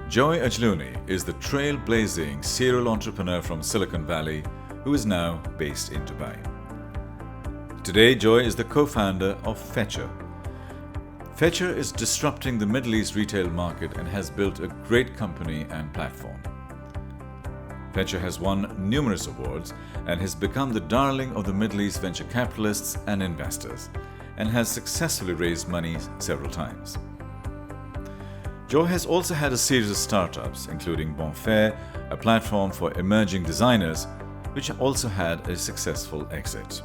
Joy Ajlouny is the trailblazing serial entrepreneur from Silicon Valley who is now based in Dubai. Today, Joy is the co-founder of Fetchr. Fetchr is disrupting the Middle East retail market and has built a great company and platform. Fetchr has won numerous awards and has become the darling of the Middle East venture capitalists and investors, and has successfully raised money several times. Joy has also had a series of startups, including Bonfair, a platform for emerging designers, which also had a successful exit.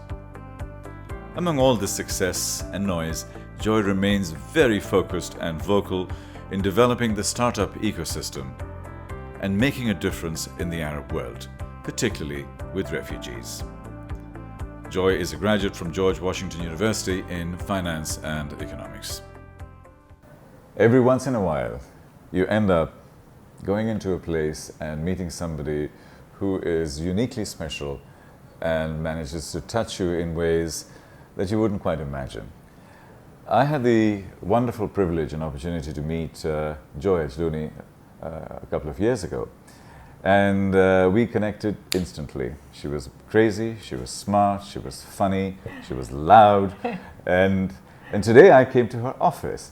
Among all this success and noise, Joy remains very focused and vocal in developing the startup ecosystem and making a difference in the Arab world, particularly with refugees. Joy is a graduate from George Washington University in finance and economics. Every once in a while, you end up going into a place and meeting somebody who is uniquely special and manages to touch you in ways that you wouldn't quite imagine. I had the wonderful privilege and opportunity to meet Joy Ajlouny a couple of years ago, and we connected instantly. She was crazy, she was smart, she was funny, she was loud, and today I came to her office.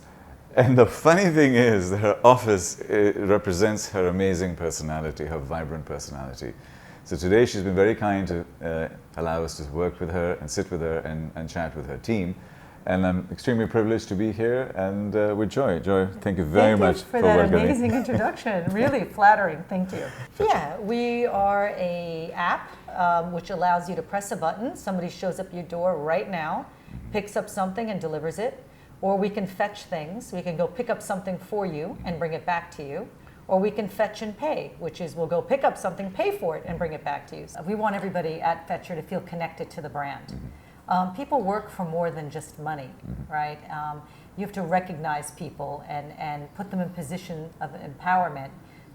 And the funny thing is that her office represents her amazing personality, her vibrant personality. So today she's been very kind to allow us to work with her and sit with her and chat with her team. And I'm extremely privileged to be here and with Joy. Joy, thank you very much for that welcoming. Amazing introduction. Really flattering. Thank you. Yeah, we are an app which allows you to press a button. Somebody shows up your door right now, picks up something and delivers it. Or we can fetch things. We can go pick up something for you and bring it back to you. Or we can fetch and pay, which is we'll go pick up something, pay for it, and bring it back to you. So we want everybody at Fetchr to feel connected to the brand. People work for more than just money, right? You have to recognize people and put them in position of empowerment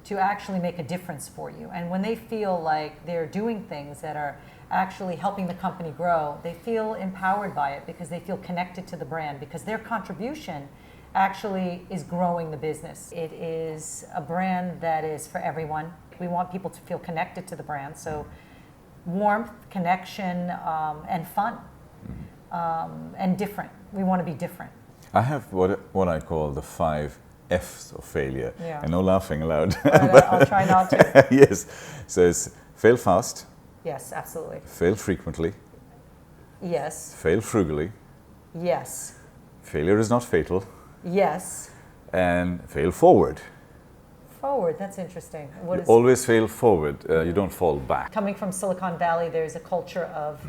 to actually make a difference for you. And when they feel like they're doing things that are actually helping the company grow, they feel empowered by it because they feel connected to the brand, because their contribution actually is growing the business. It is a brand that is for everyone. We want people to feel connected to the brand, so warmth, connection, and fun, and different. We want to be different. I have what I call the 5 F's of failure. Yeah. I know, laughing aloud. I'll try not to. Yes. So it's fail fast. Yes, absolutely. Fail frequently. Yes. Fail frugally. Yes. Failure is not fatal. Yes. And fail forward. Forward, that's interesting. What is Always fail forward. You don't fall back. coming from Silicon Valley, there's a culture of,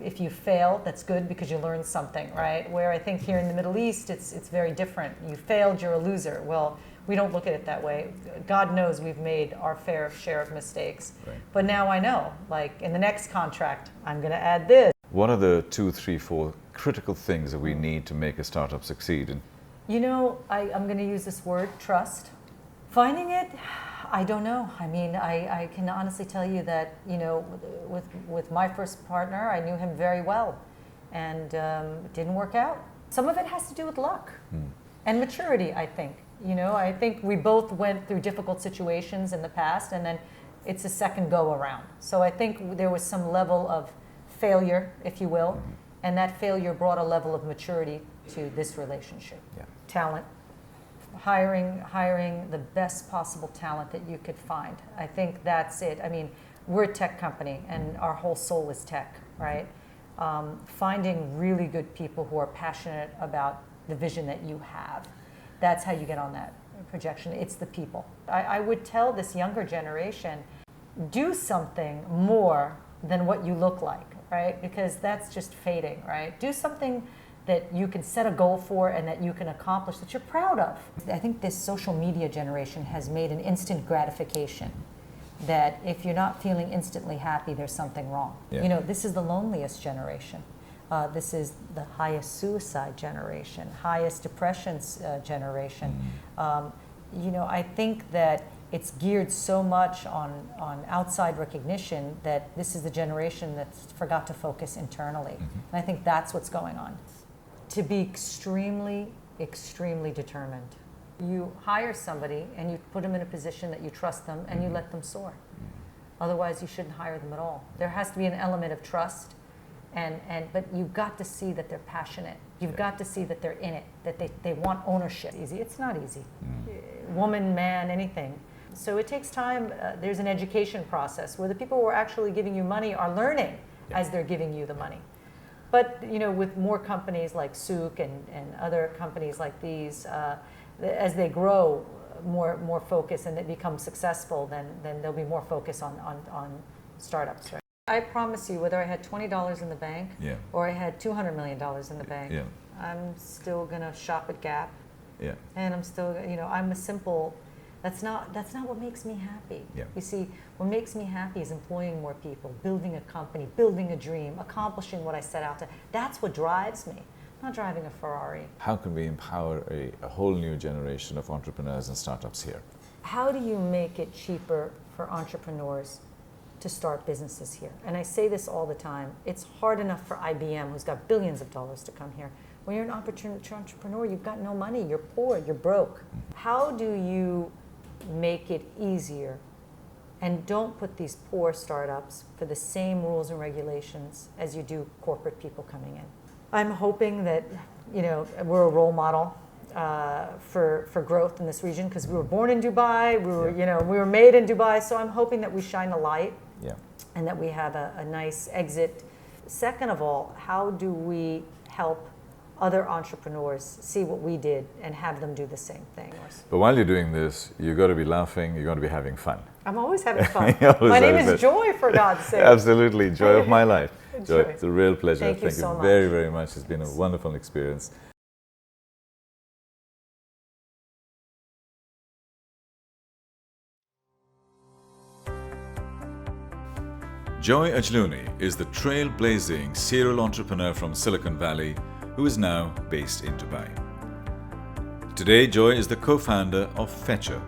if you fail, that's good because you learned something, right? Where I think here in the Middle East, it's very different. You failed, you're a loser. Well, we don't look at it that way. God knows we've made our fair share of mistakes. Right. But now I know, like in the next contract, I'm going to add this. What are the 2, 3, 4 critical things that we need to make a startup succeed? I'm going to use this word, trust. Finding it, I don't know. I mean, I can honestly tell you that, with my first partner, I knew him very well, and it didn't work out. Some of it has to do with luck and maturity, I think. I think we both went through difficult situations in the past, and then it's a second go around. So I think there was some level of failure, if you will, and that failure brought a level of maturity to this relationship. Yeah. Talent, hiring the best possible talent that you could find. I think that's it. I mean, we're a tech company, and our whole soul is tech, right? Finding really good people who are passionate about the vision that you have. That's how you get on that projection. It's the people. I would tell this younger generation, do something more than what you look like, right? Because that's just fading, right? Do something that you can set a goal for and that you can accomplish, that you're proud of. I think this social media generation has made an instant gratification, that if you're not feeling instantly happy, there's something wrong. Yeah. This is the loneliest generation. This is the highest suicide generation, highest depressions generation. I think that it's geared so much on outside recognition that this is the generation that's forgot to focus internally. And I think that's what's going on. To be extremely, extremely determined. You hire somebody and you put them in a position that you trust them and you let them soar. Otherwise, you shouldn't hire them at all. There has to be an element of trust, but you've got to see that they're passionate. You've got to see that they're in it, that they want ownership. It's not easy. Woman, man, anything. So it takes time. There's an education process where the people who are actually giving you money are learning as they're giving you the money. But with more companies like Souk and other companies like these, as they grow more focus and they become successful, then there'll be more focus on startups. Right? I promise you, whether I had $20 in the bank or I had $200 million in the bank, I'm still gonna shop at Gap. And I'm still, I'm a simple. That's not what makes me happy. You see, what makes me happy is employing more people, building a company, building a dream, accomplishing what I set out to. That's what drives me. I'm not driving a Ferrari. How can we empower a whole new generation of entrepreneurs and startups here? How do you make it cheaper for entrepreneurs to start businesses here? And I say this all the time. It's hard enough for IBM, who's got billions of dollars, to come here. When you're an entrepreneur, you've got no money, you're poor, you're broke. How do you make it easier? And don't put these poor startups for the same rules and regulations as you do corporate people coming in. I'm hoping that we're a role model for growth in this region, because we were born in Dubai, we were made in Dubai, so I'm hoping that we shine a light and that we have a nice exit. Second of all, how do we help other entrepreneurs see what we did and have them do the same thing? But while you're doing this, you've got to be laughing, you've got to be having fun. I'm always having fun. My name is Joy, for God's sake. Absolutely, joy of my life. Joy, it's a real pleasure. Thank you so much. Very, very much. It's been a wonderful experience. Joy Ajlouny is the trailblazing serial entrepreneur from Silicon Valley who is now based in Dubai. Today, Joy is the co-founder of Fetchr.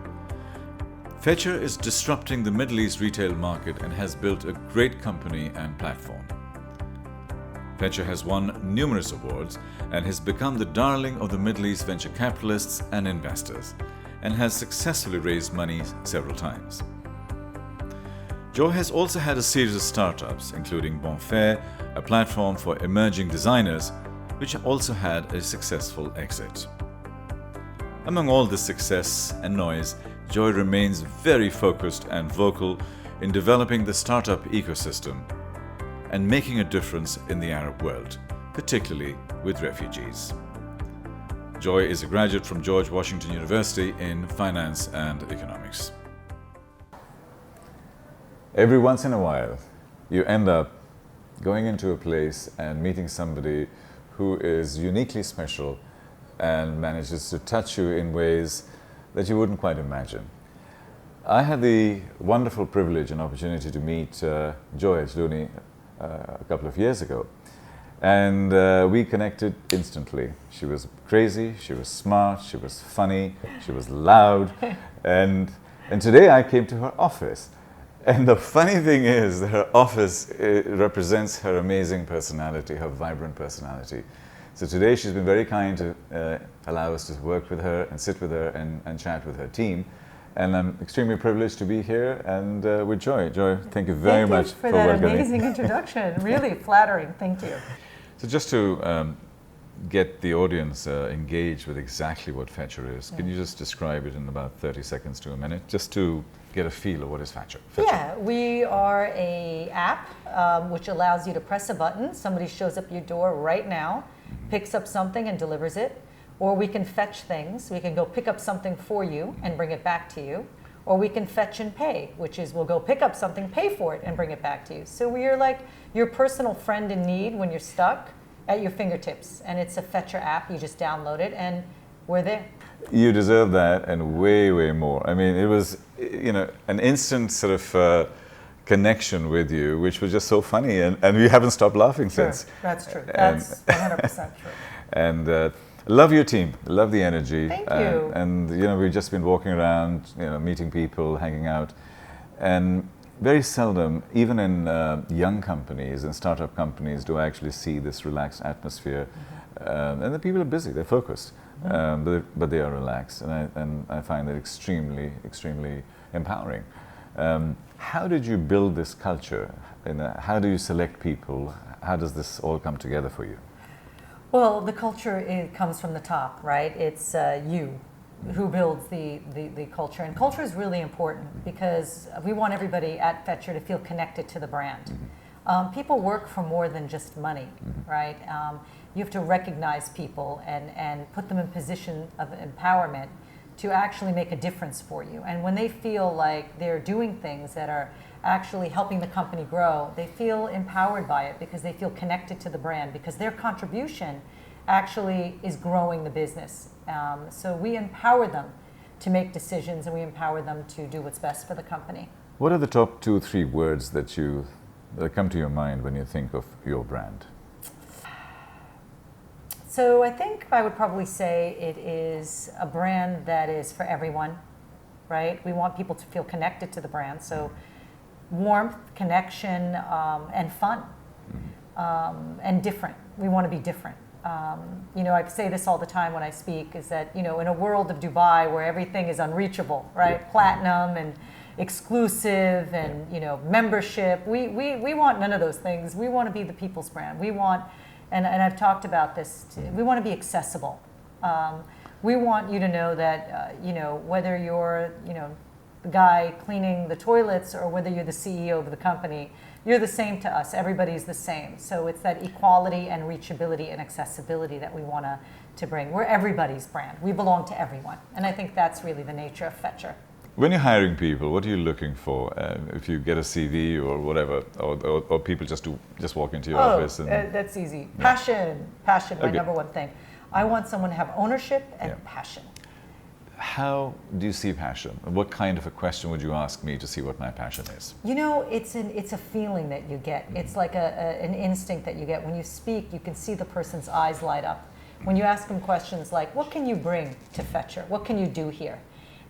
Fetchr is disrupting the Middle East retail market and has built a great company and platform. Fetchr has won numerous awards and has become the darling of the Middle East venture capitalists and investors, and has successfully raised money several times. Joy has also had a series of startups, including Bonfair, a platform for emerging designers, which also had a successful exit. Among all this success and noise, Joy remains very focused and vocal in developing the startup ecosystem and making a difference in the Arab world, particularly with refugees. Joy is a graduate from George Washington University in Finance and Economics. Every once in a while, you end up going into a place and meeting somebody who is uniquely special and manages to touch you in ways that you wouldn't quite imagine. I had the wonderful privilege and opportunity to meet Joy Ajlouny a couple of years ago, and we connected instantly. She was crazy, she was smart, she was funny, she was loud, and today I came to her office. And the funny thing is that her office represents her amazing personality, her vibrant personality. So today she's been very kind to allow us to work with her and sit with her and chat with her team. And I'm extremely privileged to be here and with Joy. Joy, thank you very much for welcoming. Thank you for that amazing introduction. Really flattering. Thank you. So just to get the audience engaged with exactly what Fetchr is, can you just describe it in about 30 seconds to a minute, just to get a feel of what is Fetchr? Yeah, we are an app which allows you to press a button. Somebody shows up your door right now, picks up something and delivers it. Or we can fetch things. We can go pick up something for you and bring it back to you. Or we can fetch and pay, which is we'll go pick up something, pay for it, and bring it back to you. So we are like your personal friend in need when you're stuck, at your fingertips. And it's a Fetchr app. You just download it and we're there. You deserve that and way, way more. I mean, it was, an instant sort of connection with you, which was just so funny, and we haven't stopped laughing since. That's true. That's 100% true. And love your team, love the energy. Thank you. And we've just been walking around, meeting people, hanging out, and very seldom, even in young companies and startup companies, do I actually see this relaxed atmosphere. And the people are busy, they're focused. but they are relaxed, and I find it extremely empowering. How did you build this culture? And how do you select people? How does this all come together for you? Well, the culture, it comes from the top, right? It's you who builds the culture. And culture is really important because we want everybody at Fetchr to feel connected to the brand. People work for more than just money, right? You have to recognize people and put them in position of empowerment to actually make a difference for you. And when they feel like they're doing things that are actually helping the company grow, they feel empowered by it because they feel connected to the brand, because their contribution actually is growing the business. So we empower them to make decisions, and we empower them to do what's best for the company. What are the top 2 or 3 words that come to your mind when you think of your brand? So I think I would probably say it is a brand that is for everyone, right? We want people to feel connected to the brand. So warmth, connection, and fun, and different. We want to be different. I say this all the time when I speak, is that, in a world of Dubai where everything is unreachable, right? Yeah. Platinum and exclusive and, membership. We want none of those things. We want to be the people's brand. We want, and I've talked about this, we want to be accessible. We want you to know that, whether you're, the guy cleaning the toilets or whether you're the CEO of the company, you're the same to us. Everybody's the same. So it's that equality and reachability and accessibility that we want to bring. We're everybody's brand. We belong to everyone. And I think that's really the nature of Fetchr. When you're hiring people, what are you looking for? If you get a CV or whatever, or people just walk into your office? That's easy. Passion, my number one thing. I want someone to have ownership and passion. How do you see passion? What kind of a question would you ask me to see what my passion is? It's a feeling that you get. It's like an instinct that you get. When you speak, you can see the person's eyes light up. When you ask them questions like, what can you bring to Fetchr? What can you do here?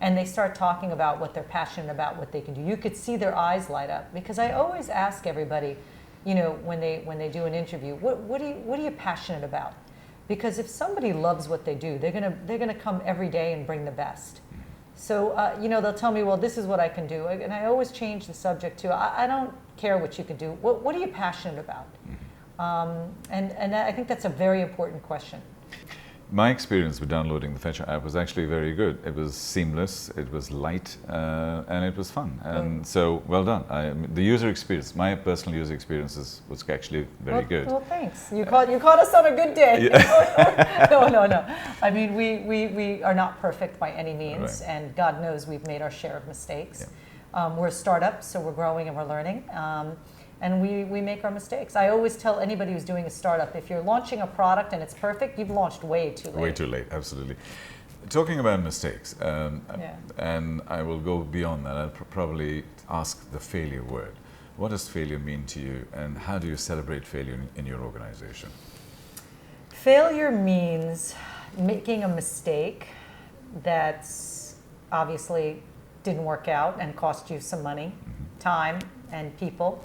And they start talking about what they're passionate about, what they can do. You could see their eyes light up, because I always ask everybody, when they do an interview, what are you passionate about? Because if somebody loves what they do, they're gonna come every day and bring the best. So they'll tell me, well, this is what I can do, and I always change the subject to, I don't care what you can do. What are you passionate about? And I think that's a very important question. My experience with downloading the Fetchr app was actually very good. It was seamless, it was light, and it was fun. And so, well done. The user experience, my personal user experience was actually very good. Well, thanks. You caught us on a good day. Yeah. No. I mean, we are not perfect by any means, right. And God knows we've made our share of mistakes. Yeah. We're a startup, so we're growing and we're learning. And we make our mistakes. I always tell anybody who's doing a startup, if you're launching a product and it's perfect, you've launched way too late. Way too late, absolutely. Talking about mistakes, and I will go beyond that, I'll probably ask the failure word. What does failure mean to you, and how do you celebrate failure in your organization? Failure means making a mistake that's obviously didn't work out and cost you some money, time, and people,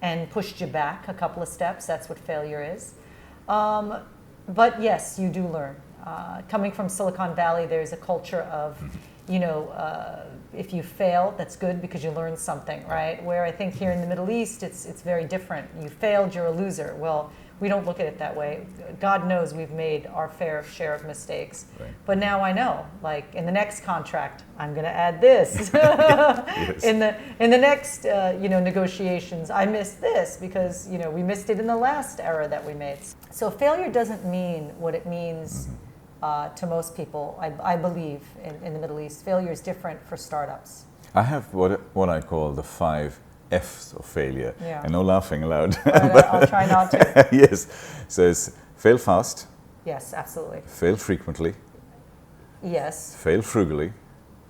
and pushed you back a couple of steps. That's what failure is. But yes, you do learn. Coming from Silicon Valley, there's a culture of, if you fail, that's good because you learned something, right? Where I think here in the Middle East, it's very different. You failed, you're a loser. Well, we don't look at it that way. God knows we've made our fair share of mistakes. Right. But now I know, like in the next contract, I'm going to add this. Yes. In the next negotiations, I missed this because we missed it in the last error that we made. So failure doesn't mean what it means to most people. I believe in the Middle East, failure is different for startups. I have what I call the 5 F's of failure. Yeah. And no laughing aloud. I'll try not to. Yes. So it's fail fast. Yes, absolutely. Fail frequently. Yes. Fail frugally.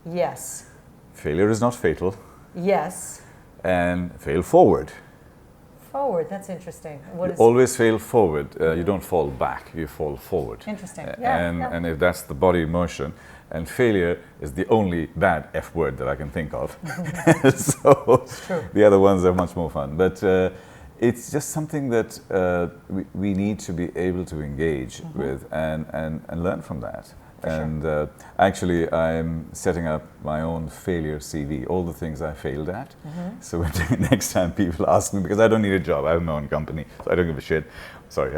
Yes. Failure is not fatal. Yes. And fail forward. Forward, that's interesting. You always fail forward. You don't fall back, you fall forward. Interesting. And if that's the body motion, and failure is the only bad F word that I can think of. So the other ones are much more fun. But it's just something that we need to be able to engage with and learn from that. And actually, I'm setting up my own failure CV, all the things I failed at. So next time people ask me, because I don't need a job, I have my own company, so I don't give a shit. Sorry,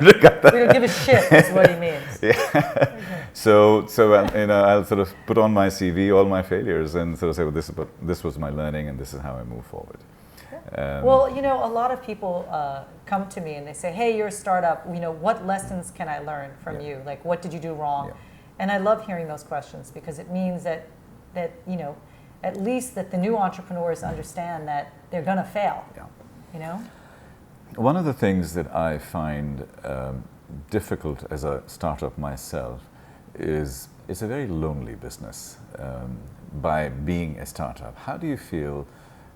we don't give a shit is what he means. Yeah. So I'll sort of put on my CV all my failures and sort of say, well, this was my learning, and this is how I move forward. Well, a lot of people come to me and they say, hey, you're a startup, what lessons can I learn from you? Like, what did you do wrong? Yeah. And I love hearing those questions because it means that at least that the new entrepreneurs understand that they're going to fail. Yeah. One of the things that I find difficult as a startup myself is it's a very lonely business by being a startup. How do you feel?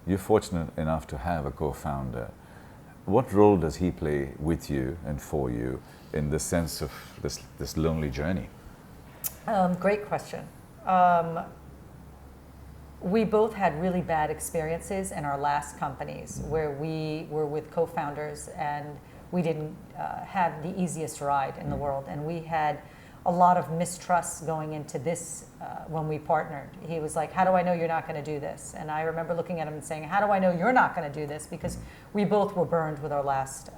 You're fortunate enough to have a co-founder. What role does he play with you and for you in the sense of this lonely journey? Great question. We both had really bad experiences in our last companies where we were with co-founders and we didn't have the easiest ride in the world. And we had a lot of mistrust going into this when we partnered. He was like, how do I know you're not going to do this? And I remember looking at him and saying, how do I know you're not going to do this? Because we both were burned with our last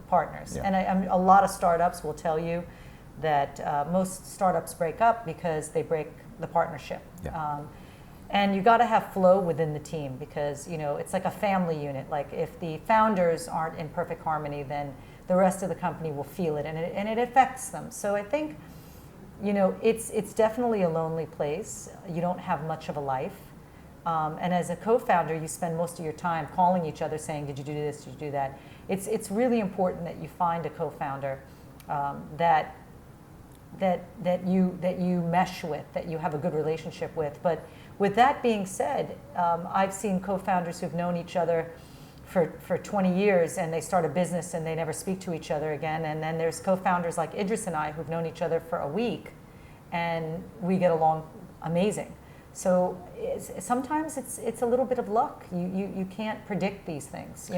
partners. Yeah. And a lot of startups will tell you that most startups break up because they break the partnership. Yeah. And you got to have flow within the team because it's like a family unit. Like if the founders aren't in perfect harmony, then the rest of the company will feel it, and it affects them. So I think it's definitely a lonely place. You don't have much of a life, and as a co-founder, you spend most of your time calling each other, saying, "Did you do this? Did you do that?" It's really important that you find a co-founder that you mesh with, that you have a good relationship with. But with that being said, I've seen co-founders who've known each other for 20 years and they start a business and they never speak to each other again. And then there's co-founders like Idris and I who've known each other for a week and we get along amazing. So sometimes it's a little bit of luck. You can't predict these things,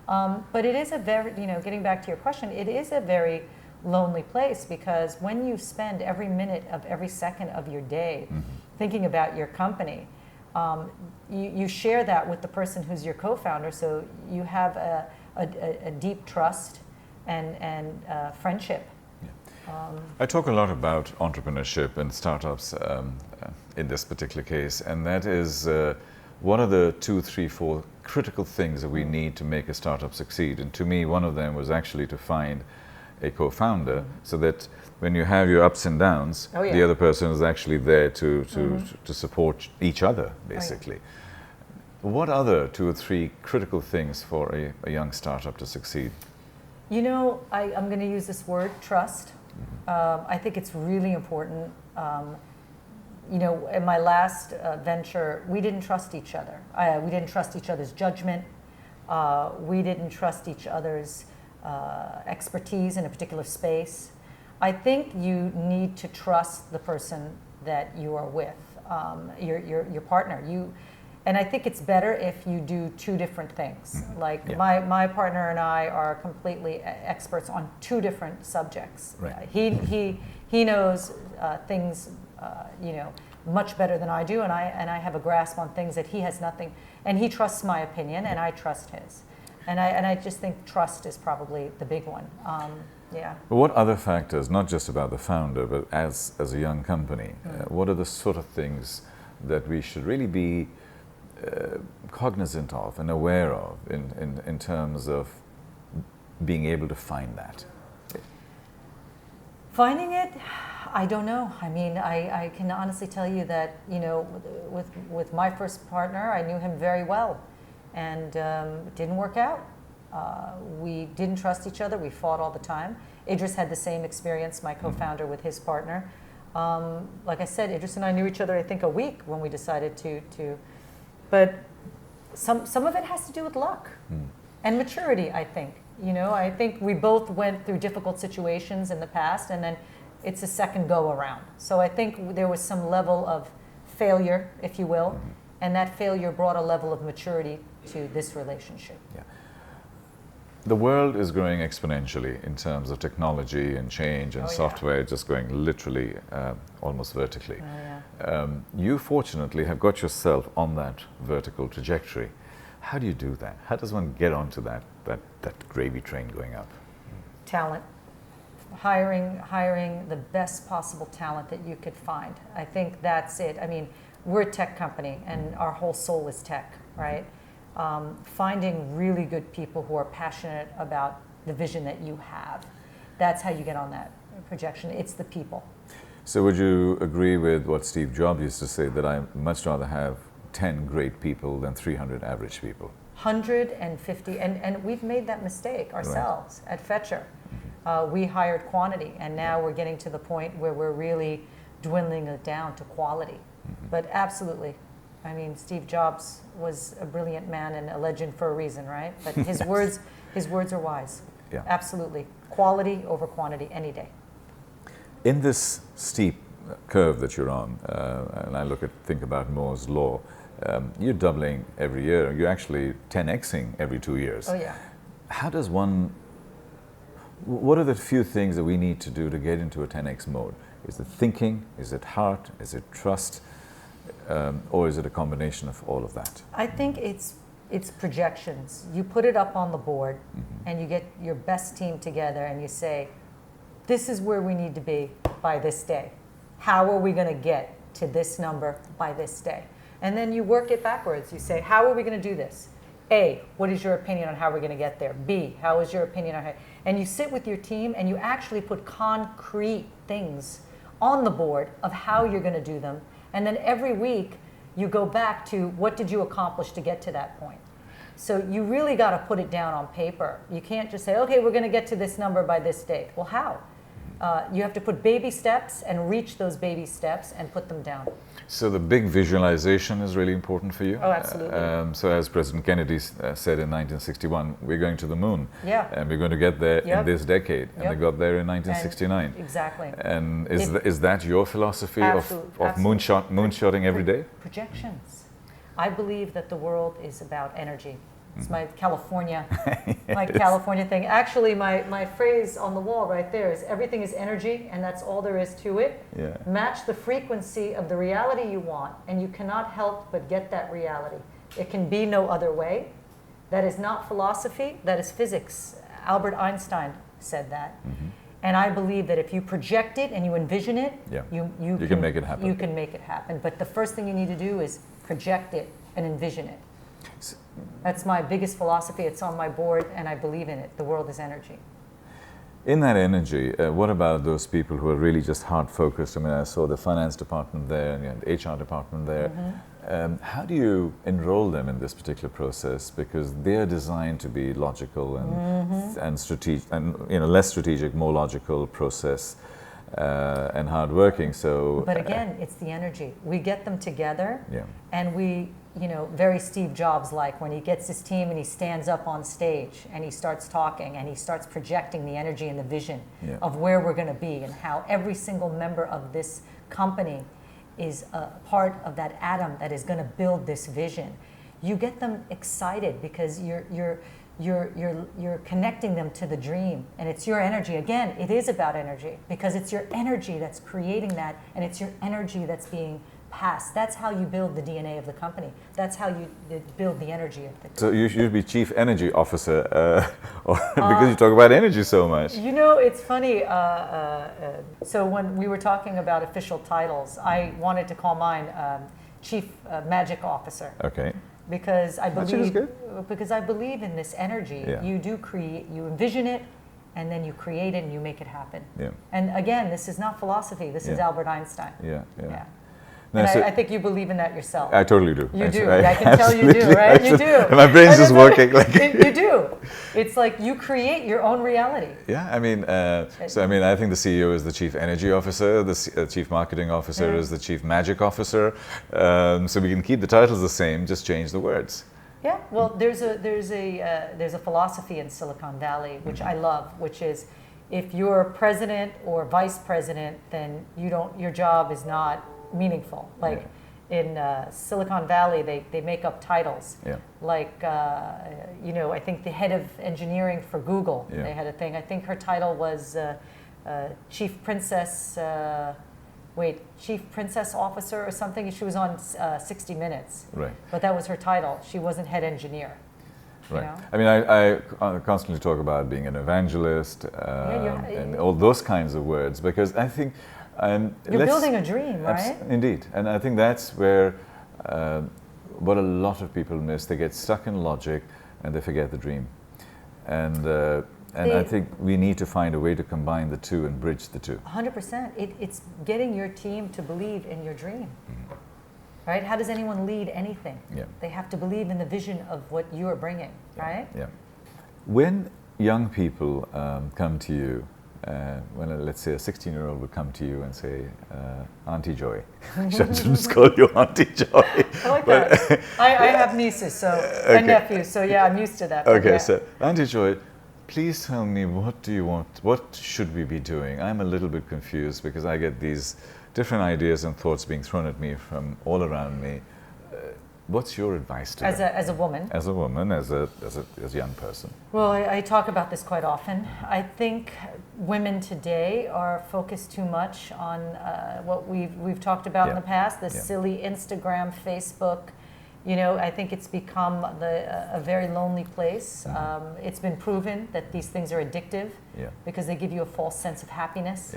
But it is a very, getting back to your question, it is a very lonely place because when you spend every minute of every second of your day thinking about your company, you share that with the person who's your co-founder, so you have a deep trust and friendship. Yeah. I talk a lot about entrepreneurship and startups in this particular case, and that is what are the 2, 3, 4 critical things that we need to make a startup succeed. And to me, one of them was actually to find a co-founder so that when you have your ups and downs, the other person is actually there to support each other, basically. What other 2 or 3 critical things for a young startup to succeed? I'm going to use this word, trust. I think it's really important. In my last venture, we didn't trust each other. We didn't trust each other's judgment. We didn't trust each other's expertise in a particular space. I think you need to trust the person that you are with, your partner. And I think it's better if you do 2 different things. Like my partner and I are completely experts on 2 different subjects. Right. He knows things much better than I do, and I have a grasp on things that he has nothing. And he trusts my opinion, and I trust his. And I just think trust is probably the big one. But what other factors, not just about the founder, but as a young company, what are the sort of things that we should really be cognizant of and aware of in terms of being able to find that? Finding it, I don't know. I mean, I can honestly tell you that, with my first partner, I knew him very well. And it didn't work out. We didn't trust each other. We fought all the time. Idris had the same experience, my co-founder, with his partner. Like I said, Idris and I knew each other, I think, a week when we decided to. But some of it has to do with luck and maturity, I think. I think we both went through difficult situations in the past, and then it's a second go around. So I think there was some level of failure, if you will, and that failure brought a level of maturity to this relationship. Yeah. The world is growing exponentially in terms of technology and change and software, just going literally almost vertically. You fortunately have got yourself on that vertical trajectory. How do you do that? How does one get onto that gravy train going up? Talent. Hiring the best possible talent that you could find. I think that's it. I mean, we're a tech company and our whole soul is tech, right? Finding really good people who are passionate about the vision that you have. That's how you get on that projection. It's the people. So would you agree with what Steve Jobs used to say, that I much rather have 10 great people than 300 average people? 150, and we've made that mistake ourselves at Fetchr. We hired quantity, and now we're getting to the point where we're really dwindling it down to quality. But absolutely, I mean, Steve Jobs was a brilliant man and a legend for a reason, right? But his words are wise. Yeah. Absolutely, quality over quantity any day. In this steep curve that you're on, and I think about Moore's law, you're doubling every year. You're actually 10xing every 2 years. Oh yeah. How does one? What are the few things that we need to do to get into a 10x mode? Is it thinking? Is it heart? Is it trust? Or is it a combination of all of that? I think it's projections. You put it up on the board, and you get your best team together, and you say, this is where we need to be by this day. How are we going to get to this number by this day? And then you work it backwards. You say, how are we going to do this? A, what is your opinion on how we're going to get there? B, how is your opinion on how? And you sit with your team and you actually put concrete things on the board of how you're going to do them. And then every week you go back to what did you accomplish to get to that point. So you really got to put it down on paper. You can't just say, okay, we're going to get to this number by this date. Well, how? You have to put baby steps and reach those baby steps and put them down. So the big visualization is really important for you? Oh, absolutely. So as President Kennedy said in 1961, we're going to the moon. Yeah. And we're going to get there in this decade. And they got there in 1969. Exactly. And is that your philosophy of moonshotting every day? Projections. I believe that the world is about energy. It's my California, California thing. Actually, my phrase on the wall right there is everything is energy, and that's all there is to it. Yeah. Match the frequency of the reality you want, and you cannot help but get that reality. It can be no other way. That is not philosophy, that is physics. Albert Einstein said that. And I believe that if you project it and you envision it, you can make it happen. You can make it happen. But the first thing you need to do is project it and envision it. That's my biggest philosophy. It's on my board, and I believe in it. The world is energy. In that energy, what about those people who are really just hard focused? I mean, I saw the finance department there and the HR department there. How do you enroll them in this particular process? Because they're designed to be logical and strategic, and less strategic, more logical process and hardworking. So, but again, it's the energy. We get them together, and we. Very Steve Jobs like when he gets his team and he stands up on stage and he starts talking and he starts projecting the energy and the vision of where we're going to be and how every single member of this company is a part of that atom that is going to build this vision. You get them excited because you're connecting them to the dream, and it's your energy. Again, it is about energy because it's your energy that's creating that, and it's your energy that's being passed. That's how you build the DNA of the company. That's how you build the energy of the company. So you should be Chief Energy Officer because you talk about energy so much. It's funny. So when we were talking about official titles, I wanted to call mine Chief Magic Officer. Okay. Because I believe in this energy. You do create, you envision it, and then you create it and you make it happen. And again, this is not philosophy. This is Albert Einstein. No, and I think you believe in that yourself. I totally do. You do. I can tell you do, right? You do. My brain's just working. You do. It's like you create your own reality. Yeah, I mean, I think the CEO is the Chief Energy Officer, the Chief Marketing Officer is the Chief Magic Officer. So we can keep the titles the same, just change the words. Yeah, well, there's a philosophy in Silicon Valley which I love, which is if you're president or vice president, then your job is not meaningful. in Silicon Valley, they make up titles. Yeah. Like, I think the head of engineering for Google, Yeah. they had a thing. I think her title was Chief Princess Officer or something. She was on 60 Minutes. Right. But that was her title. She wasn't head engineer. Right. You know? I mean, I constantly talk about being an evangelist and all those kinds of words, because I think you're building a dream, right? Indeed, and I think that's where what a lot of people miss. They get stuck in logic and they forget the dream. And I think we need to find a way to combine the two and bridge the two. 100%. It's getting your team to believe in your dream. Mm-hmm. Right? How does anyone lead anything? Yeah. They have to believe in the vision of what you are bringing, right? Yeah. When young people come to you, when let's say a 16-year-old would come to you and say, Auntie Joy. I shouldn't call you Auntie Joy. I like that. I have nieces and nephews, so yeah, I'm used to that. Okay, yeah. So Auntie Joy, please tell me, what do you want? What should we be doing? I'm a little bit confused because I get these different ideas and thoughts being thrown at me from all around me. What's your advice to them? As a woman? As a woman, as a young person. Well, I talk about this quite often. I think women today are focused too much on what we've talked about in the past, the silly Instagram, Facebook. I think it's become a very lonely place. Mm-hmm. It's been proven that these things are addictive because they give you a false sense of happiness.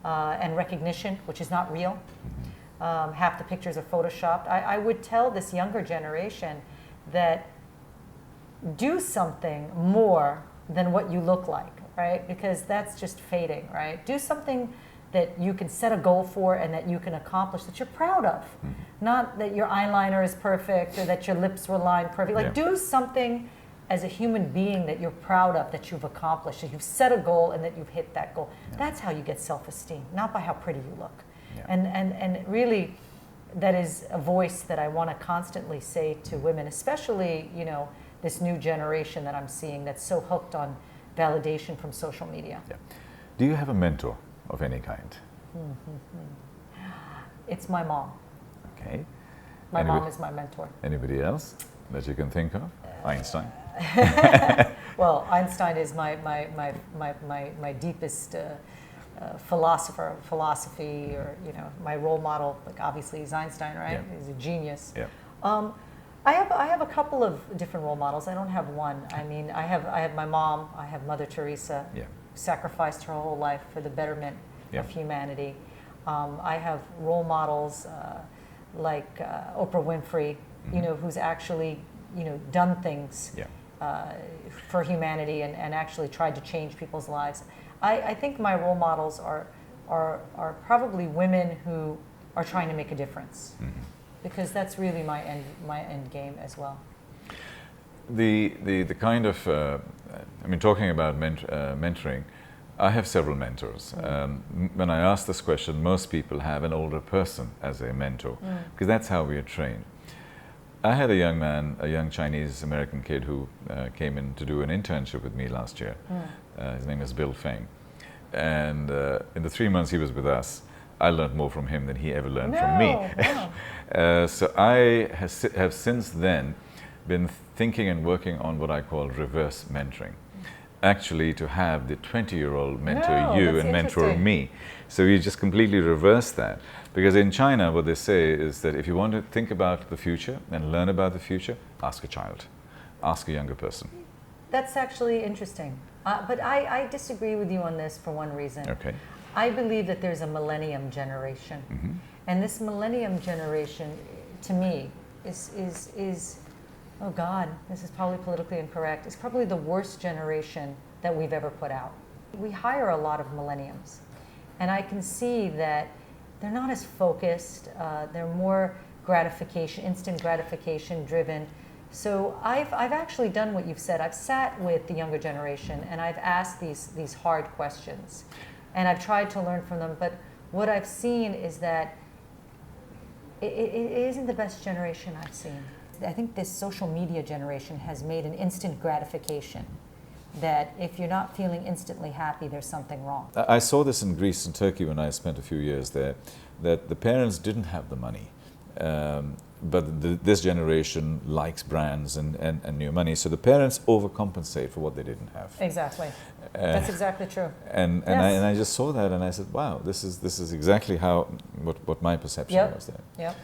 And recognition, which is not real. Mm-hmm. Half the pictures are photoshopped. I would tell this younger generation that do something more than what you look like, right? Because that's just fading, right? Do something that you can set a goal for and that you can accomplish, that you're proud of. Mm-hmm. Not that your eyeliner is perfect or that your lips were lined perfect. Like, do something as a human being that you're proud of, that you've accomplished, that you've set a goal and that you've hit that goal. Yeah. That's how you get self-esteem, not by how pretty you look. Yeah. And really, that is a voice that I want to constantly say to women, especially, this new generation that I'm seeing that's so hooked on validation from social media. Yeah. Do you have a mentor of any kind? Mm-hmm. It's my mom. Okay. My mom is my mentor. Anybody else that you can think of? Einstein? Well, Einstein is my deepest philosophy, or my role model. Like, obviously, he's Einstein, right? Yeah. He's a genius. Yeah. I have a couple of different role models. I don't have one. I mean, I have my mom. I have Mother Teresa. Yeah. Sacrificed her whole life for the betterment of humanity. I have role models like Oprah Winfrey. Mm-hmm. Who's actually done things. Yeah. For humanity and actually tried to change people's lives. I think my role models are probably women who are trying to make a difference, mm-hmm. because that's really my end game as well. The kind of talking about mentoring, I have several mentors. Mm-hmm. When I ask this question, most people have an older person as a mentor, because that's how we are trained. I had a young Chinese-American kid who came in to do an internship with me last year. His name is Bill Feng. And in the 3 months he was with us, I learned more from him than he ever learned from me. No. So I have since then been thinking and working on what I call reverse mentoring. Actually, to have the 20-year-old mentor you and mentor me. So we just completely reverse that. Because in China, what they say is that if you want to think about the future and learn about the future, ask a child, ask a younger person. That's actually interesting. But I disagree with you on this for one reason. Okay. I believe that there's a millennium generation. Mm-hmm. And this millennium generation, to me, is oh God, this is probably politically incorrect, it's probably the worst generation that we've ever put out. We hire a lot of millenniums. And I can see that they're not as focused, they're more instant gratification driven. So I've actually done what you've said. I've sat with the younger generation and I've asked these hard questions. And I've tried to learn from them, but what I've seen is that it isn't the best generation I've seen. I think this social media generation has made an instant gratification, that if you're not feeling instantly happy, there's something wrong. I saw this in Greece and Turkey when I spent a few years there, that the parents didn't have the money. But this generation likes brands and new money, so the parents overcompensate for what they didn't have. Exactly. That's exactly true. And I just saw that and I said, wow, this is exactly what my perception was there. Yep.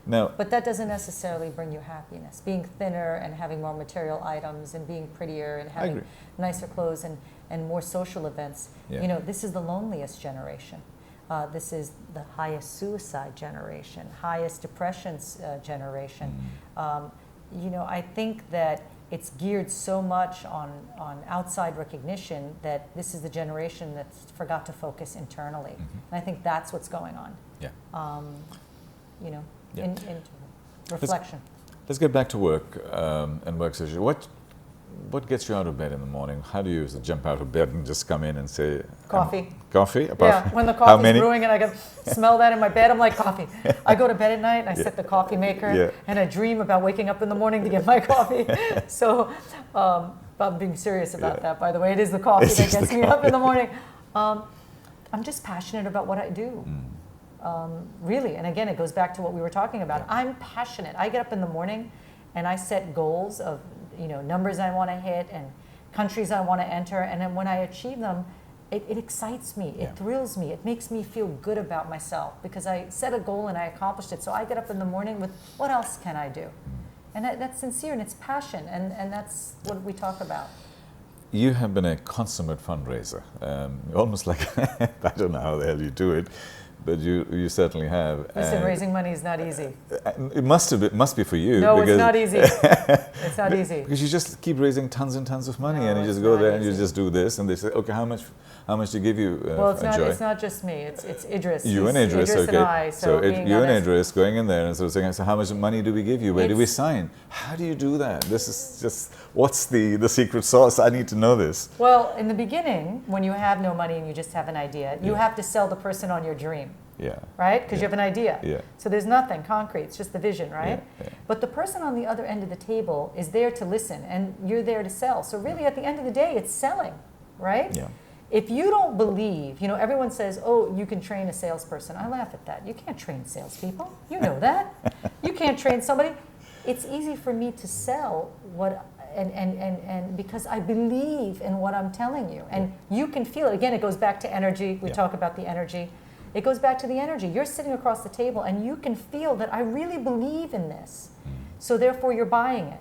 Now, but that doesn't necessarily bring you happiness. Being thinner and having more material items and being prettier and having nicer clothes and more social events. You know, this is the loneliest generation. This is the highest suicide generation, highest depression generation. You know, I think that it's geared so much on outside recognition that this is the generation that's forgot to focus internally. And I think that's what's going on. You know, in reflection. Let's get back to work and work situation. What gets you out of bed in the morning? How do you jump out of bed and just come in and say... Coffee. Coffee? Yeah, when the coffee's brewing and I can smell that in my bed, I'm like, coffee. I go to bed at night and I set the coffee maker and I dream about waking up in the morning to get my coffee. So I'm being serious about that, by the way. It is the coffee that gets me up in the morning. I'm just passionate about what I do. Really, and again, it goes back to what we were talking about. I'm passionate. I get up in the morning and I set goals of, you know, numbers I want to hit and countries I want to enter, and then when I achieve them, it excites me, it thrills me, it makes me feel good about myself because I set a goal and I accomplished it. So I get up in the morning with, what else can I do? And that's sincere and it's passion, and that's what we talk about. You have been a consummate fundraiser, almost like, I don't know how the hell you do it, but you certainly have. Listen, raising money is not easy. It must be for you. No, it's not easy. It's not easy. Because you just keep raising tons and tons of money, and you just go there and you just do this, and they say, okay, how much do you give you? Well, it's not just me. It's Idris. You and Idris, okay. And I, so you and Idris going in there and sort of saying, so how much money do we give you? Where do we sign? How do you do that? This is just, what's the secret sauce? I need to know this. Well, in the beginning, when you have no money and you just have an idea, you have to sell the person on your dream. Right? Because you have an idea. So there's nothing concrete, it's just the vision, right? But the person on the other end of the table is there to listen and you're there to sell. So really at the end of the day, it's selling, right? If you don't believe, you know, everyone says, oh, you can train a salesperson. I laugh at that. You can't train salespeople. You know that. You can't train somebody. It's easy for me to sell what, and because I believe in what I'm telling you. And you can feel it. Again, it goes back to energy. We talk about the energy. It goes back to the energy. You're sitting across the table and you can feel that I really believe in this. So therefore you're buying it.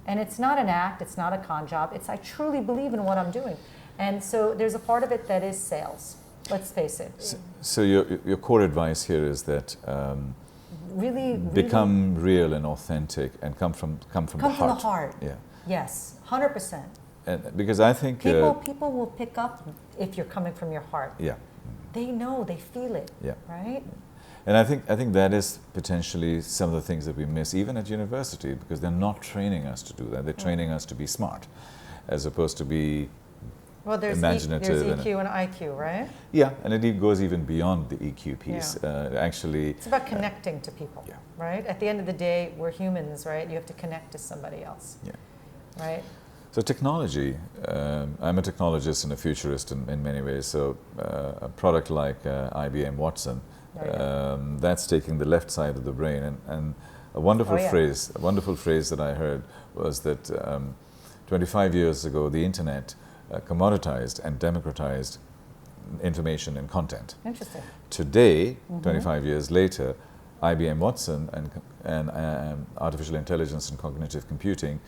And it's not an act, it's not a con job. It's I truly believe in what I'm doing. And so there's a part of it that is sales. Let's face it. So your core advice here is that really become real and authentic and come from the heart. Come from the heart. Yes, 100%. And because I think people will pick up if you're coming from your heart. They know, they feel it, right? And I think that is potentially some of the things that we miss, even at university, because they're not training us to do that. They're training us to be smart, as opposed to be imaginative. There's EQ and IQ, right? Yeah, and it goes even beyond the EQ piece. Actually, it's about connecting to people, right? At the end of the day, we're humans, right? You have to connect to somebody else, right? So technology, I'm a technologist and a futurist in many ways, so a product like IBM Watson, that's taking the left side of the brain, and a wonderful phrase that I heard was that 25 years ago the internet commoditized and democratized information and content. Interesting. Today, 25 years later, IBM Watson and artificial intelligence and cognitive computing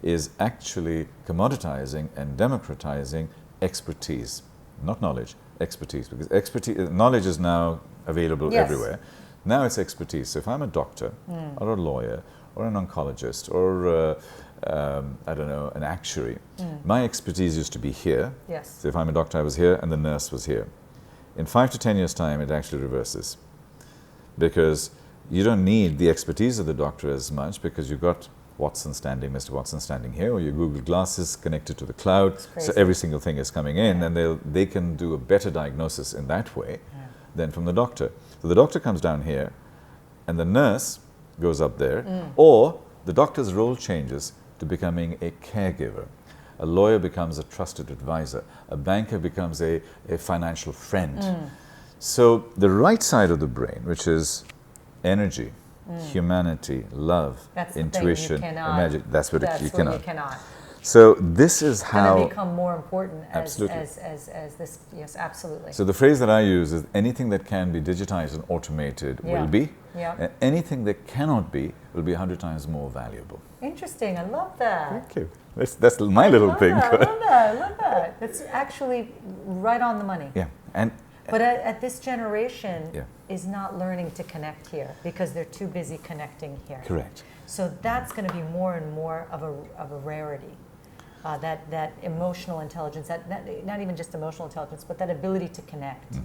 is actually commoditizing and democratizing expertise, not knowledge, expertise, because knowledge is now available everywhere. Now it's expertise. So if I'm a doctor or a lawyer or an oncologist or I don't know, an actuary, my expertise used to be here. So if I'm a doctor, I was here and the nurse was here. In 5 to 10 years' time, it actually reverses, because you don't need the expertise of the doctor as much, because you've got Mr. Watson standing here, or your Google glasses connected to the cloud, so every single thing is coming in, and they can do a better diagnosis in that way than from the doctor. So the doctor comes down here, and the nurse goes up there, or the doctor's role changes to becoming a caregiver. A lawyer becomes a trusted advisor. A banker becomes a financial friend. So the right side of the brain, which is energy, humanity, love, That's intuition, magic. That's what that's you where cannot. you cannot. So this is It's how. going to become more important Absolutely. as this. Yes, absolutely. So the phrase that I use is anything that can be digitized and automated will be, and anything that cannot be will be 100 times more valuable. Interesting. I love that. Thank you. That's my little thing. I love that. I love that. That's actually right on the money. Yeah, But at this generation Yeah. is not learning to connect here because they're too busy connecting here. correct. So that's going to be more and more of a rarity. That emotional intelligence, not even just emotional intelligence, but that ability to connect.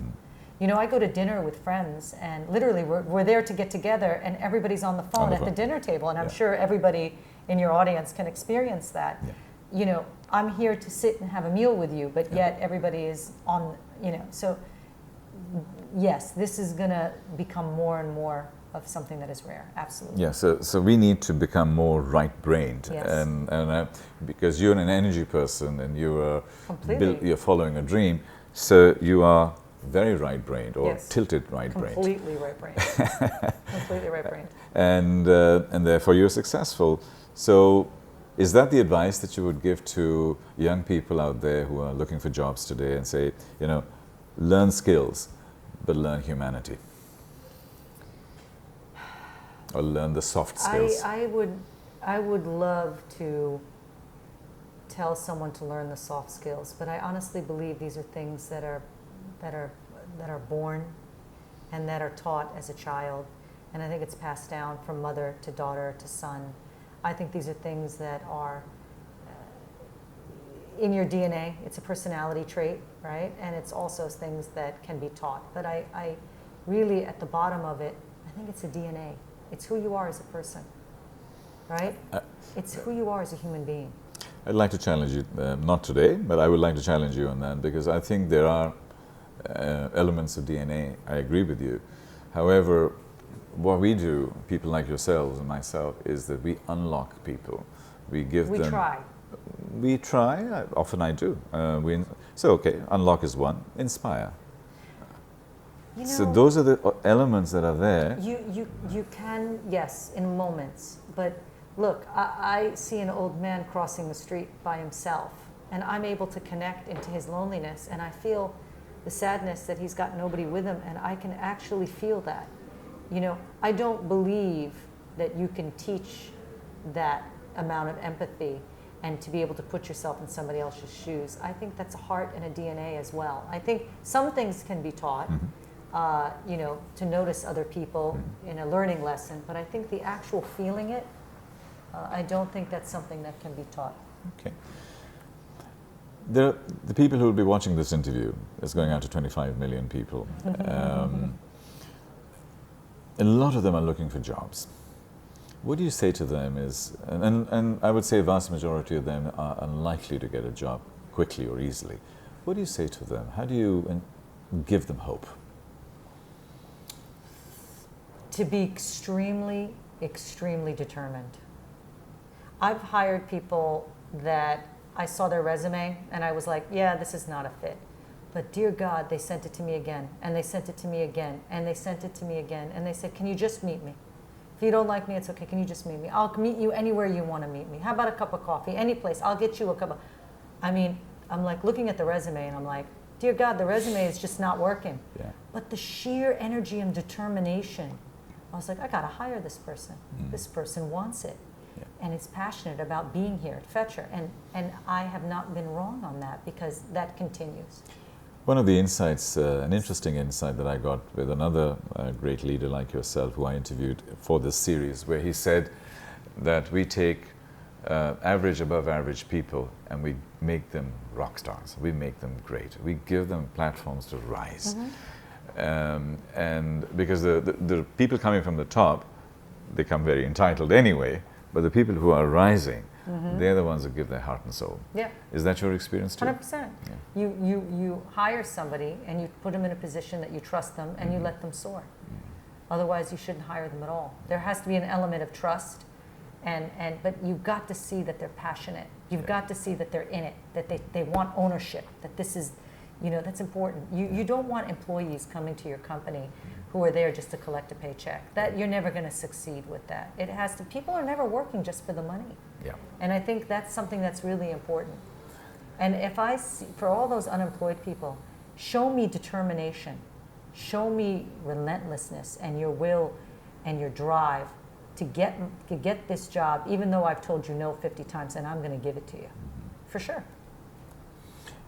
You know, I go to dinner with friends, and literally we're there to get together, and everybody's on the phone at the dinner table, and I'm sure everybody in your audience can experience that. You know, I'm here to sit and have a meal with you, but yet everybody is on, you know, so yes, this is going to become more and more of something that is rare, absolutely. Yeah, so we need to become more right-brained, Yes. and because you're an energy person and you're Completely. following a dream, so you are very right-brained or Yes. tilted right-brained, Completely right-brained. Completely right-brained. and therefore you're successful. So, is that the advice that you would give to young people out there who are looking for jobs today, and say, you know, learn skills, but learn humanity? Or learn the soft skills. I would love to tell someone to learn the soft skills, but I honestly believe these are things that are born and that are taught as a child, and I think it's passed down from mother to daughter to son. I think these are things that are in your DNA. It's a personality trait, right? And it's also things that can be taught. But I really, at the bottom of it, I think it's a DNA. It's who you are as a person, right? It's who you are as a human being. I'd like to challenge you, not today, but I would like to challenge you on that, because I think there are elements of DNA. I agree with you. However, what we do, people like yourselves and myself, is that we unlock people. We give them... We try. Often I do. So, okay, unlock is one. Inspire. You know, so those are the elements that are there. You can, yes, in moments. But look, I see an old man crossing the street by himself, and I'm able to connect into his loneliness, and I feel the sadness that he's got nobody with him, and I can actually feel that. You know, I don't believe that you can teach that amount of empathy and to be able to put yourself in somebody else's shoes. I think that's a heart and a DNA as well. I think some things can be taught, you know, to notice other people in a learning lesson, but I think the actual feeling it, I don't think that's something that can be taught. Okay. The people who will be watching this interview, it's going out to 25 million people. A lot of them are looking for jobs. What do you say to them is, and I would say a vast majority of them are unlikely to get a job quickly or easily. What do you say to them? How do you give them hope? To be extremely, extremely determined. I've hired people that I saw their resume and I was like, yeah, this is not a fit. But dear God, they sent it to me again, and they sent it to me again, and they sent it to me again, and they said, can you just meet me? If you don't like me, it's okay. Can you just meet me? I'll meet you anywhere you want to meet me. How about a cup of coffee? Any place. I'll get you a cup of... I mean, I'm like looking at the resume and I'm like, dear God, the resume is just not working. Yeah. But the sheer energy and determination, I was like, I got to hire this person. This person wants it. Yeah. And is passionate about being here at Fetchr. And I have not been wrong on that, because that continues. One of the insights, an interesting insight that I got with another great leader like yourself, who I interviewed for this series, where he said that we take average, above average people and we make them rock stars. We make them great. We give them platforms to rise. And because the people coming from the top, they come very entitled anyway, but the people who are rising, they're the ones who give their heart and soul. Yeah. Is that your experience too? 100%. Yeah. You hire somebody and you put them in a position that you trust them and you let them soar. Otherwise, you shouldn't hire them at all. There has to be an element of trust, but you've got to see that they're passionate. You've got to see that they're in it, that they want ownership, that this is, you know, that's important. You don't want employees coming to your company who are there just to collect a paycheck. That you're never going to succeed with that. It has to. People are never working just for the money. Yeah. And I think that's something that's really important. And if I see, for all those unemployed people, show me determination, show me relentlessness and your will and your drive to get this job, even though I've told you no 50 times, and I'm going to give it to you, for sure.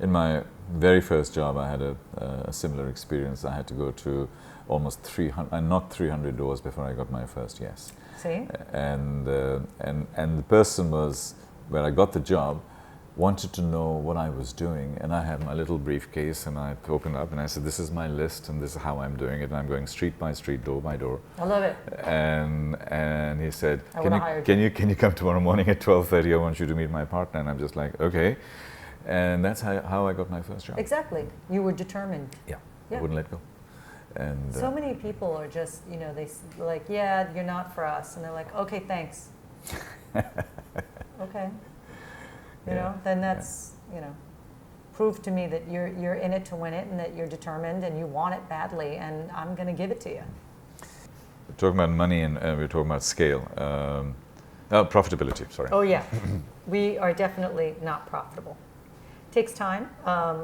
In my very first job, I had a similar experience. I had to go to almost 300, and not 300 doors before I got my first yes. See? And the person was, where I got the job, wanted to know what I was doing, and I had my little briefcase, and I opened up and I said, this is my list and this is how I'm doing it, and I'm going street by street, door by door. I love it. And he said, can you come tomorrow morning at 12:30? I want you to meet my partner. And I'm just like, okay. And that's how I got my first job. Exactly. You were determined. Yeah. I wouldn't let go. And so many people are just, you know, they like, yeah, you're not for us, and they're like, okay, thanks. Okay. You know, then that's, you know, prove to me that you're in it to win it, and that you're determined and you want it badly, and I'm going to give it to you. We're talking about money, and we're talking about scale. Profitability, sorry. Oh yeah, we are definitely not profitable. It takes time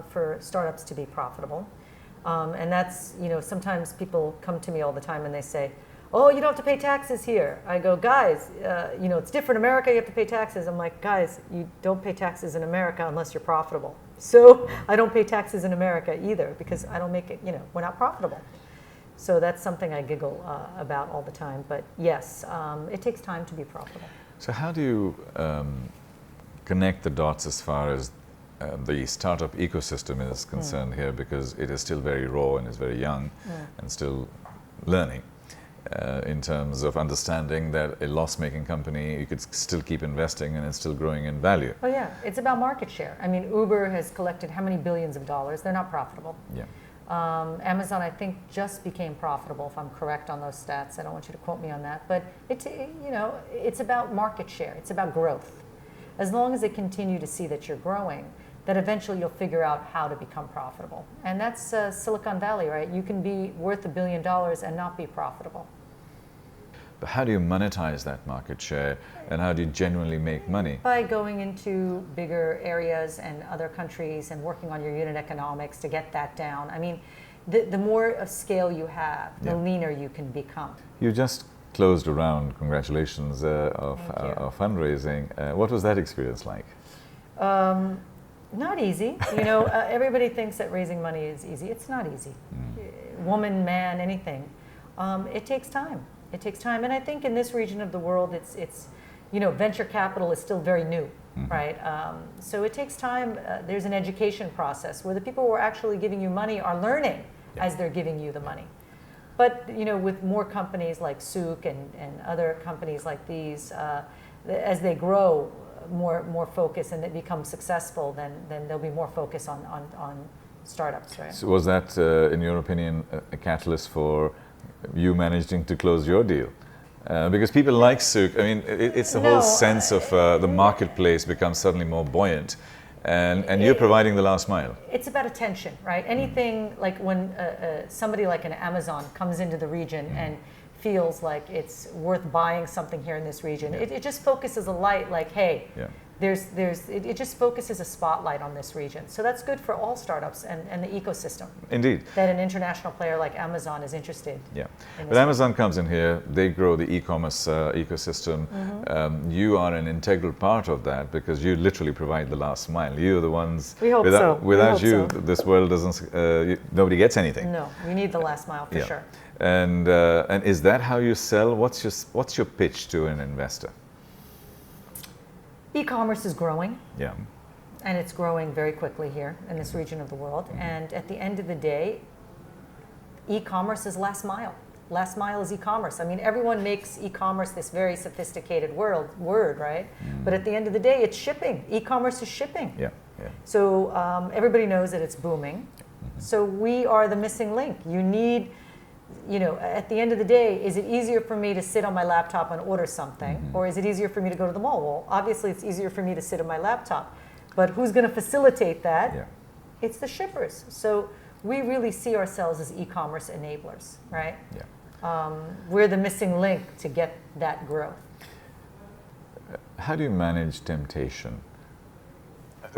for startups to be profitable. And that's, you know, sometimes people come to me all the time and they say, oh, you don't have to pay taxes here. I go, guys, you know, it's different in America, you have to pay taxes. I'm like, guys, you don't pay taxes in America unless you're profitable. So I don't pay taxes in America either, because I don't make it, you know, we're not profitable. So that's something I giggle about all the time. But yes, it takes time to be profitable. So how do you connect the dots as far as the startup ecosystem is concerned here, because it is still very raw and is very young and still learning in terms of understanding that a loss-making company, you could still keep investing and it's still growing in value. Oh yeah, it's about market share. I mean, Uber has collected how many billions of dollars? They're not profitable. Yeah. Amazon, I think, just became profitable, if I'm correct on those stats. I don't want you to quote me on that, but you know, it's about market share. It's about growth. As long as they continue to see that you're growing, that eventually you'll figure out how to become profitable. And that's Silicon Valley, right? You can be worth $1 billion and not be profitable. But how do you monetize that market share, and how do you genuinely make money? By going into bigger areas and other countries and working on your unit economics to get that down. I mean, the more of scale you have, the leaner you can become. You just closed a round, congratulations, of fundraising. What was that experience like? Not easy. You know, everybody thinks that raising money is easy. It's not easy. Woman, man, anything. It takes time. It takes time. And I think in this region of the world, it's you know, venture capital is still very new, right? So it takes time. There's an education process where the people who are actually giving you money are learning as they're giving you the money. But, you know, with more companies like Souk and other companies like these, as they grow, more focus and they become successful, then there'll be more focus on startups, right? So was that, in your opinion, a catalyst for you managing to close your deal? Because people like Souk, I mean, it's the whole sense of the marketplace becomes suddenly more buoyant, and you're providing the last mile. It's about attention, right? Anything like when somebody like an Amazon comes into the region and feels like it's worth buying something here in this region, it just focuses a light like, hey, it just focuses a spotlight on this region. So that's good for all startups and the ecosystem. Indeed. That an international player like Amazon is interested. Yeah. But Amazon comes in here, they grow the e-commerce ecosystem. You are an integral part of that because you literally provide the last mile. You're the ones, we hope so. Without you, this world doesn't, nobody gets anything. No, we need the last mile for sure. And is that how you sell? What's your pitch to an investor? E-commerce is growing. Yeah. And it's growing very quickly here in this region of the world. And at the end of the day, e-commerce is last mile. Last mile is e-commerce. I mean, everyone makes e-commerce this very sophisticated word, right? But at the end of the day, it's shipping. E-commerce is shipping. Yeah. So everybody knows that it's booming. So we are the missing link. You need, you know, at the end of the day, is it easier for me to sit on my laptop and order something, or is it easier for me to go to the mall? Well, obviously it's easier for me to sit on my laptop, but who's going to facilitate that? It's the shippers. So we really see ourselves as e-commerce enablers, right? Yeah. We're the missing link to get that growth. How do you manage temptation?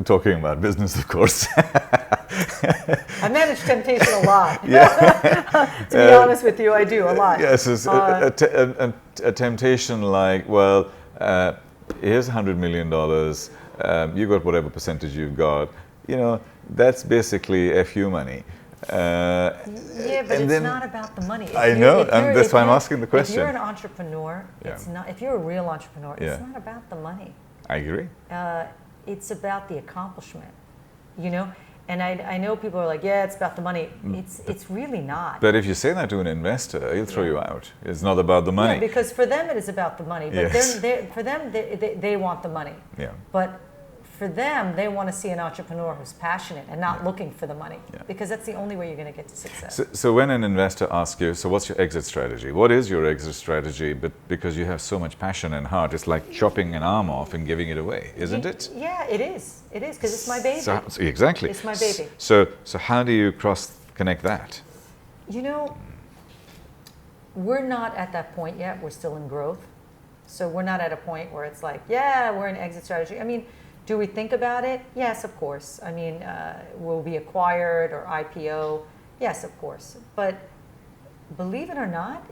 Talking about business, of course. I manage temptation a lot. To be honest with you, I do a lot. Yes, it's a temptation like, well, here's $100 million, you got whatever percentage you've got. You know, that's basically FU money. Yeah, but it's not about the money. I know, and that's why I'm asking the question. If you're an entrepreneur, it's not. If you're a real entrepreneur, it's not about the money. I agree. It's about the accomplishment, you know. And I know people are like, yeah, it's about the money. It's really not. But if you say that to an investor, he'll throw you out. It's not about the money. Yeah, because for them it is about the money. But Yes. for them, they want the money. Yeah. But for them, they want to see an entrepreneur who's passionate and not looking for the money. Yeah. Because that's the only way you're going to get to success. So when an investor asks you, so what's your exit strategy? What is your exit strategy? But because you have so much passion and heart, it's like chopping an arm off and giving it away, isn't it? Yeah, it is. It is, because it's my baby. So exactly. It's my baby. So how do you cross-connect that? You know, we're not at that point yet. We're still in growth. So we're not at a point where it's like, yeah, we're in exit strategy. I mean, do we think about it? Yes, of course. I mean, will we be acquired or IPO? Yes, of course. But believe it or not,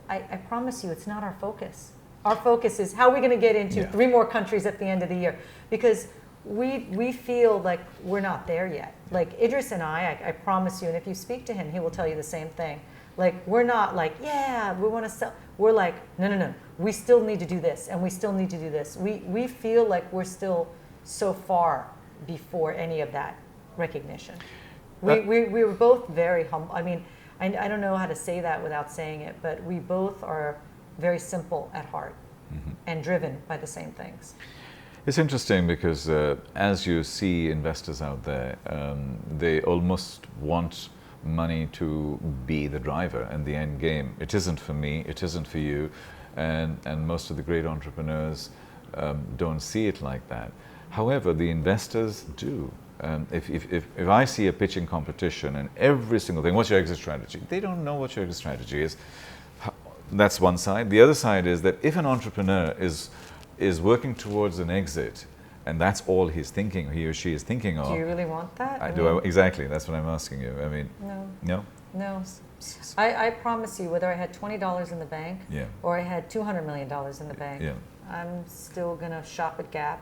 I promise you it's not our focus. Our focus is how are we going to get into 3 more countries at the end of the year? Because we feel like we're not there yet. Like Idris and I promise you, and if you speak to him, he will tell you the same thing. Like, we're not like, yeah, we want to sell. We're like, no. We still need to do this, and we still need to do this. We feel like we're still so far before any of that recognition. We were both very humble. I mean, I don't know how to say that without saying it, but we both are very simple at heart and driven by the same things. It's interesting because as you see investors out there, they almost want money to be the driver and the end game. It isn't for me, it isn't for you, and most of the great entrepreneurs don't see it like that. However, the investors do. If I see a pitching competition and every single thing, what's your exit strategy? They don't know what your exit strategy is. That's one side. The other side is that if an entrepreneur is working towards an exit, and that's all he's thinking, he or she is thinking of. Do you really want that? Exactly, that's what I'm asking you. I mean, no. I promise you, whether I had $20 in the bank or I had $200 million in the bank, I'm still gonna shop at Gap.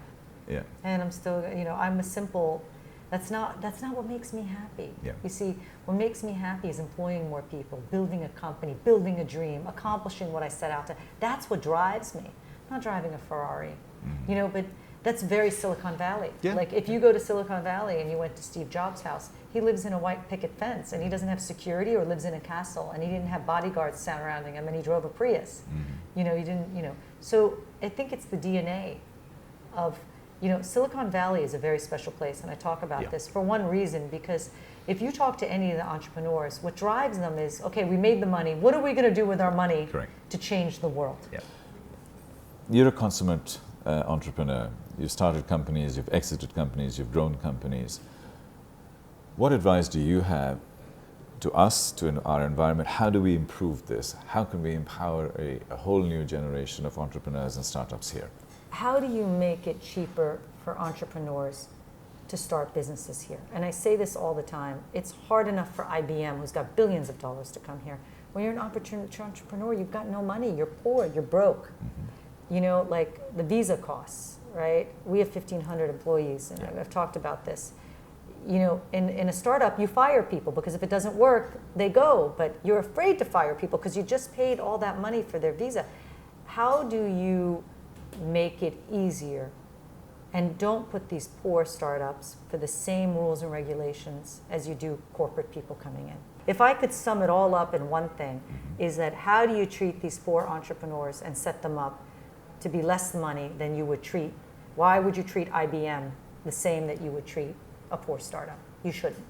Yeah. And I'm still, you know, I'm a simple. That's not what makes me happy. Yeah. You see, what makes me happy is employing more people, building a company, building a dream, accomplishing what I set out to. That's what drives me. I'm not driving a Ferrari, you know. But that's very Silicon Valley. Yeah. Like if you go to Silicon Valley and you went to Steve Jobs' house, he lives in a white picket fence and he doesn't have security or lives in a castle and he didn't have bodyguards surrounding him and he drove a Prius. You know, he didn't. You know, so I think it's the DNA of. You know, Silicon Valley is a very special place, and I talk about this for one reason, because if you talk to any of the entrepreneurs, what drives them is, okay, we made the money, what are we going to do with our money to change the world? Yeah. You're a consummate entrepreneur. You've started companies, you've exited companies, you've grown companies. What advice do you have to us, to our environment? How do we improve this? How can we empower a whole new generation of entrepreneurs and startups here? How do you make it cheaper for entrepreneurs to start businesses here? And I say this all the time. It's hard enough for IBM, who's got billions of dollars, to come here. When you're an entrepreneur, you've got no money, you're poor, you're broke. You know, like the visa costs, right? We have 1,500 employees, and I've talked about this. You know, in a startup, you fire people because if it doesn't work, they go. But you're afraid to fire people because you just paid all that money for their visa. How do you make it easier, and don't put these poor startups for the same rules and regulations as you do corporate people coming in? If I could sum it all up in one thing, is that how do you treat these poor entrepreneurs and set them up to be less money than you would treat? Why would you treat IBM the same that you would treat a poor startup? You shouldn't.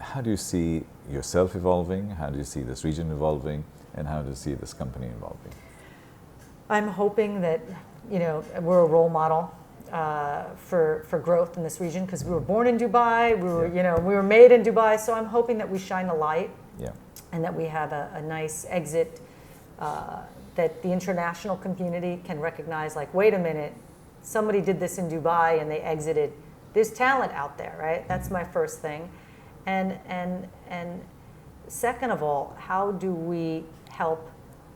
How do you see yourself evolving? How do you see this region evolving? And how do you see this company evolving? I'm hoping that, you know, we're a role model for growth in this region, because we were born in Dubai, we were made in Dubai. So I'm hoping that we shine a light, and that we have a nice exit, that the international community can recognize, like, wait a minute, somebody did this in Dubai and they exited. There's talent out there, right? That's my first thing. And second of all, how do we help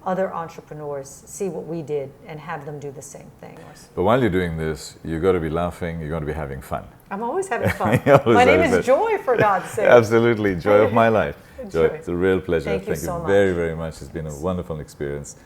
other entrepreneurs see what we did and have them do the same thing? But while you're doing this, you've got to be laughing, you've got to be having fun. I'm always having fun. My name is Joy, for God's sake. Absolutely, joy of my life. Joy, it's a real pleasure. Thank you so much. very, very much. It's been a wonderful experience.